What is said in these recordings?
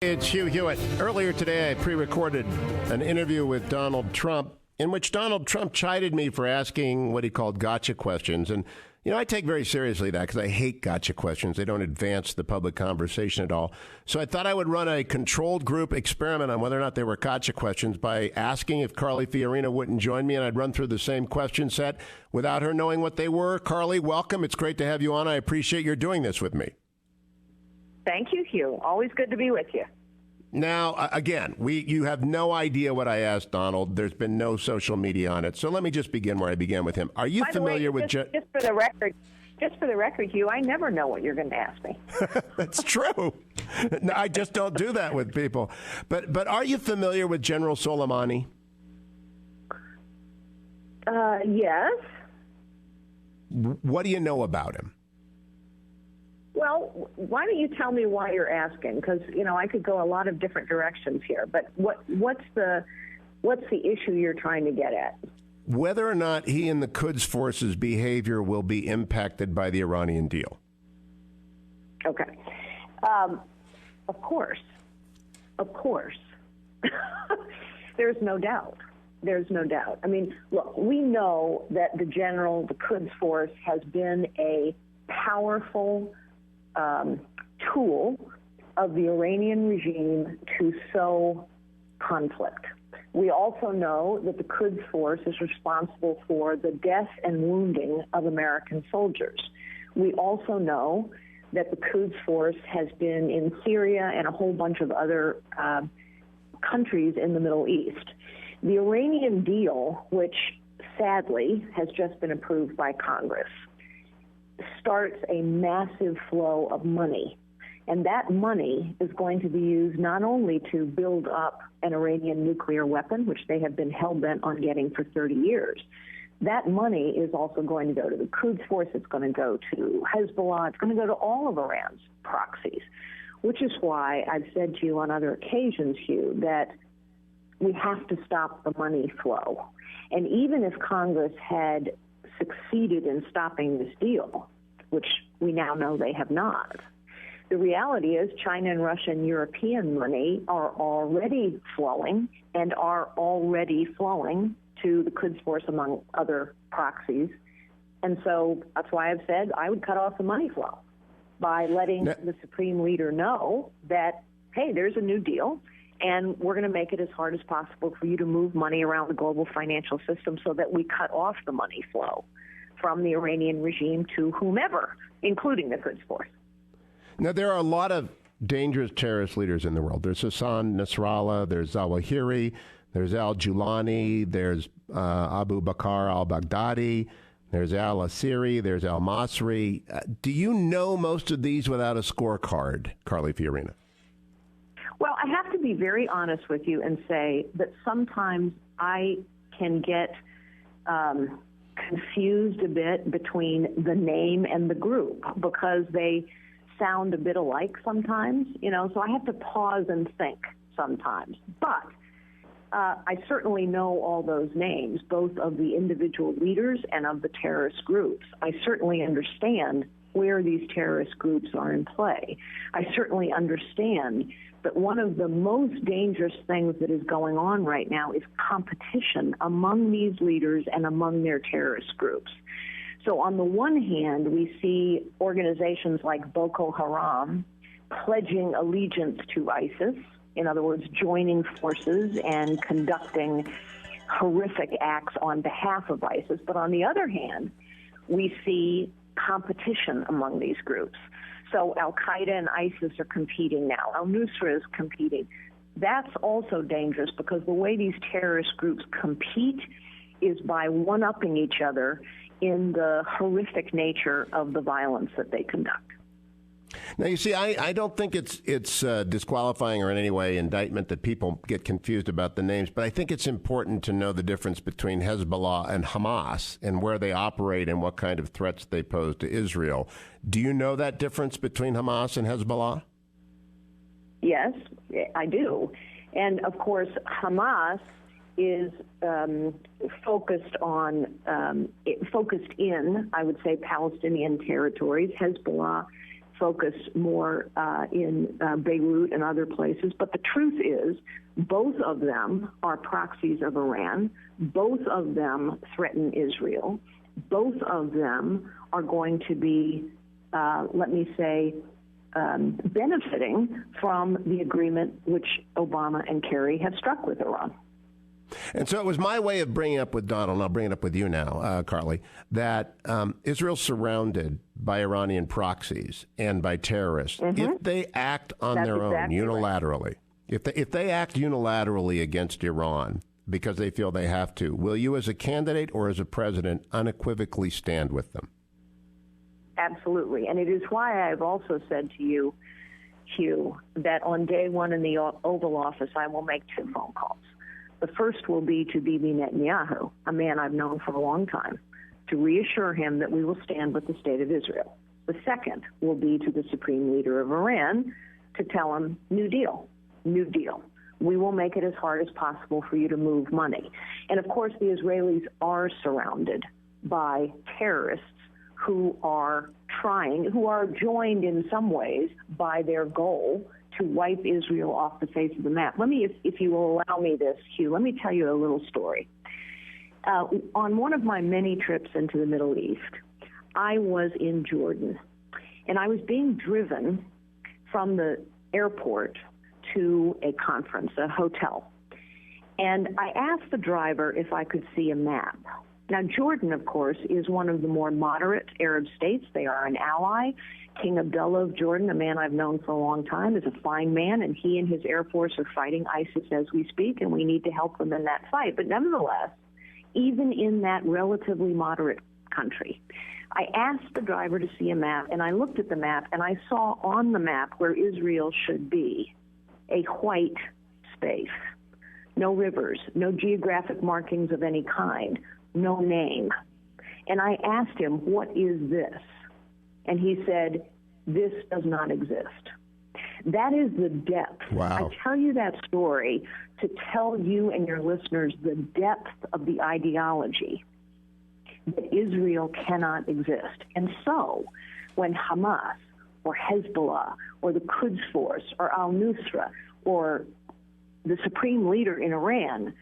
It's Hugh Hewitt. Earlier today, I pre-recorded an interview with Donald Trump in which Donald Trump chided me for asking what he called gotcha questions. And, I take very seriously that because I hate gotcha questions. They don't advance the public conversation at all. So I thought I would run a controlled group experiment on whether or not they were gotcha questions by asking if Carly Fiorina wouldn't join me, and I'd run through the same question set without her knowing what they were. Carly, welcome. It's great to have you on. I appreciate your doing this with me. Thank you, Hugh. Always good to be with you. Now, again, you have no idea what I asked Donald. There's been no social media on it. So let me just begin where I began with him. Are you familiar with... Just for the record, Hugh, I never know what you're going to ask me. That's true. No, I just don't do that with people. But are you familiar with General Soleimani? Yes. What do you know about him? Well, why don't you tell me why you're asking? Because, I could go a lot of different directions here. But what's the issue you're trying to get at? Whether or not he and the Quds forces' behavior will be impacted by the Iranian deal. Okay. Of course. There's no doubt. I mean, look, we know that the Quds force has been a powerful tool of the Iranian regime to sow conflict. We also know that the Quds force is responsible for the death and wounding of American soldiers. We also know that the Quds force has been in Syria and a whole bunch of other countries in the Middle East. The Iranian deal, which sadly has just been approved by Congress, starts a massive flow of money. And that money is going to be used not only to build up an Iranian nuclear weapon, which they have been hell-bent on getting for 30 years. That money is also going to go to the Quds force. It's going to go to Hezbollah. It's going to go to all of Iran's proxies, which is why I've said to you on other occasions, Hugh, that we have to stop the money flow. And even if Congress had succeeded in stopping this deal, which we now know they have not, the reality is China and Russia and European money are already flowing and are already flowing to the Quds force among other proxies. And so that's why I've said I would cut off the money flow by letting the supreme leader know that, hey, there's a new deal, and we're going to make it as hard as possible for you to move money around the global financial system so that we cut off the money flow from the Iranian regime to whomever, including the Quds force. Now, there are a lot of dangerous terrorist leaders in the world. There's Hassan Nasrallah, there's Zawahiri, there's al-Julani, there's Abu Bakr al-Baghdadi, there's al-Asiri, there's al-Masri. Do you know most of these without a scorecard, Carly Fiorina? Well, I have to be very honest with you and say that sometimes I can get confused a bit between the name and the group because they sound a bit alike sometimes, so I have to pause and think sometimes. But I certainly know all those names, both of the individual leaders and of the terrorist groups. I certainly understand where these terrorist groups are in play. I certainly understand that one of the most dangerous things that is going on right now is competition among these leaders and among their terrorist groups. So on the one hand, we see organizations like Boko Haram pledging allegiance to ISIS, in other words, joining forces and conducting horrific acts on behalf of ISIS. But on the other hand, we see competition among these groups. So Al-Qaeda and ISIS are competing now. Al-Nusra is competing. That's also dangerous because the way these terrorist groups compete is by one-upping each other in the horrific nature of the violence that they conduct. Now, you see, I don't think it's disqualifying or in any way indictment that people get confused about the names, but I think it's important to know the difference between Hezbollah and Hamas and where they operate and what kind of threats they pose to Israel. Do you know that difference between Hamas and Hezbollah? Yes, I do. And, of course, Hamas is focused in, I would say, Palestinian territories. Hezbollah focus more in Beirut and other places. But the truth is, both of them are proxies of Iran. Both of them threaten Israel. Both of them are going to be, benefiting from the agreement which Obama and Kerry have struck with Iran. And so it was my way of bringing up with Donald, and I'll bring it up with you now, Carly, that Israel's surrounded by Iranian proxies and by terrorists. Mm-hmm. If they act on their own unilaterally, right. if they act unilaterally against Iran because they feel they have to, will you as a candidate or as a president unequivocally stand with them? Absolutely. And it is why I've also said to you, Hugh, that on day one in the Oval Office, I will make 2 phone calls. The first will be to Bibi Netanyahu, a man I've known for a long time, to reassure him that we will stand with the state of Israel. The second will be to the supreme leader of Iran to tell him, new deal, new deal. We will make it as hard as possible for you to move money. And of course, the Israelis are surrounded by terrorists who are joined in some ways by their goal to wipe Israel off the face of the map. Let me, if you will allow me this, Hugh, let me tell you a little story. On one of my many trips into the Middle East, I was in Jordan, and I was being driven from the airport to a conference, a hotel. And I asked the driver if I could see a map. Now, Jordan, of course, is one of the more moderate Arab states. They are an ally. King Abdullah of Jordan, a man I've known for a long time, is a fine man, and he and his Air Force are fighting ISIS as we speak, and we need to help them in that fight. But nevertheless, even in that relatively moderate country, I asked the driver to see a map, and I looked at the map, and I saw on the map where Israel should be a white space. No rivers, no geographic markings of any kind, no name. And I asked him, what is this? And he said, this does not exist. That is the depth. Wow. I tell you that story to tell you and your listeners the depth of the ideology that Israel cannot exist. And so when Hamas or Hezbollah or the Quds Force or al-Nusra or the supreme leader in Iran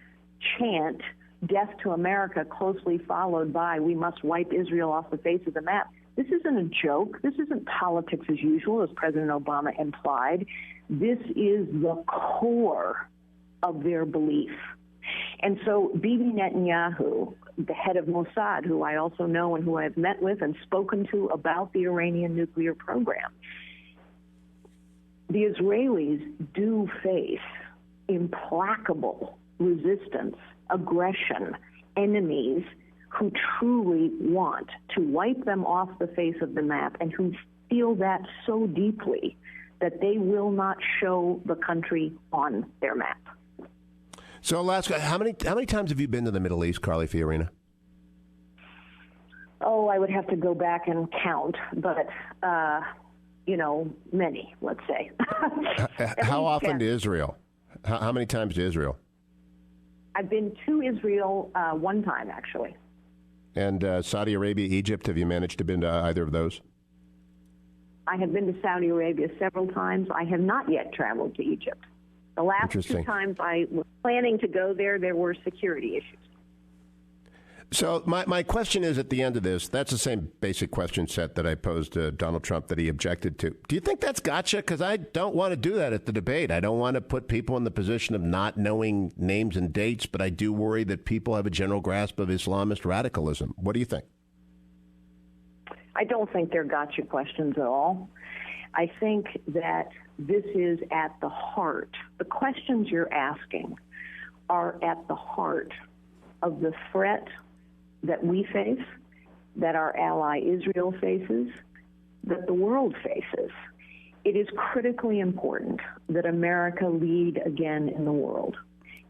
chant death to America, closely followed by we must wipe Israel off the face of the map, this isn't a joke. This isn't politics as usual, as President Obama implied. This is the core of their belief. And so Bibi Netanyahu, the head of Mossad, who I also know and who I've met with and spoken to about the Iranian nuclear program, the Israelis do face implacable resistance, aggression, enemies who truly want to wipe them off the face of the map and who feel that so deeply that they will not show the country on their map. So, Alaska, how many times have you been to the Middle East, Carly Fiorina? Oh, I would have to go back and count, but, many, let's say. How often to Israel? How many times to Israel? I've been to Israel one time, actually. And Saudi Arabia, Egypt, have you managed to been to either of those? I have been to Saudi Arabia several times. I have not yet traveled to Egypt. The last 2 times I was planning to go there, there were security issues. So my question is, at the end of this, that's the same basic question set that I posed to Donald Trump that he objected to. Do you think that's gotcha? Because I don't want to do that at the debate. I don't want to put people in the position of not knowing names and dates, but I do worry that people have a general grasp of Islamist radicalism. What do you think? I don't think they're gotcha questions at all. I think that this is at the heart. The questions you're asking are at the heart of the threat that we face, that our ally Israel faces, that the world faces. It is critically important that America lead again in the world.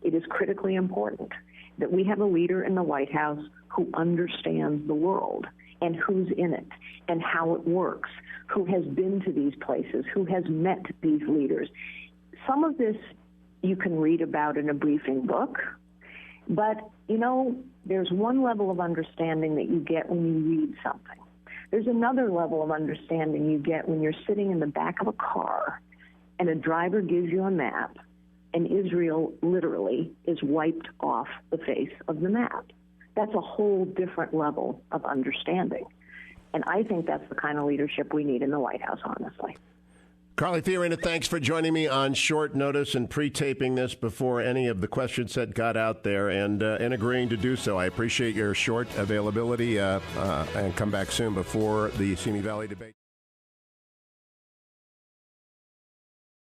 It is critically important that we have a leader in the White House who understands the world and who's in it and how it works, who has been to these places, who has met these leaders. Some of this you can read about in a briefing book, but, there's one level of understanding that you get when you read something. There's another level of understanding you get when you're sitting in the back of a car and a driver gives you a map and Israel literally is wiped off the face of the map. That's a whole different level of understanding. And I think that's the kind of leadership we need in the White House, honestly. Carly Fiorina, thanks for joining me on short notice and pre-taping this before any of the questions that got out there and agreeing to do so. I appreciate your short availability and come back soon before the Simi Valley debate.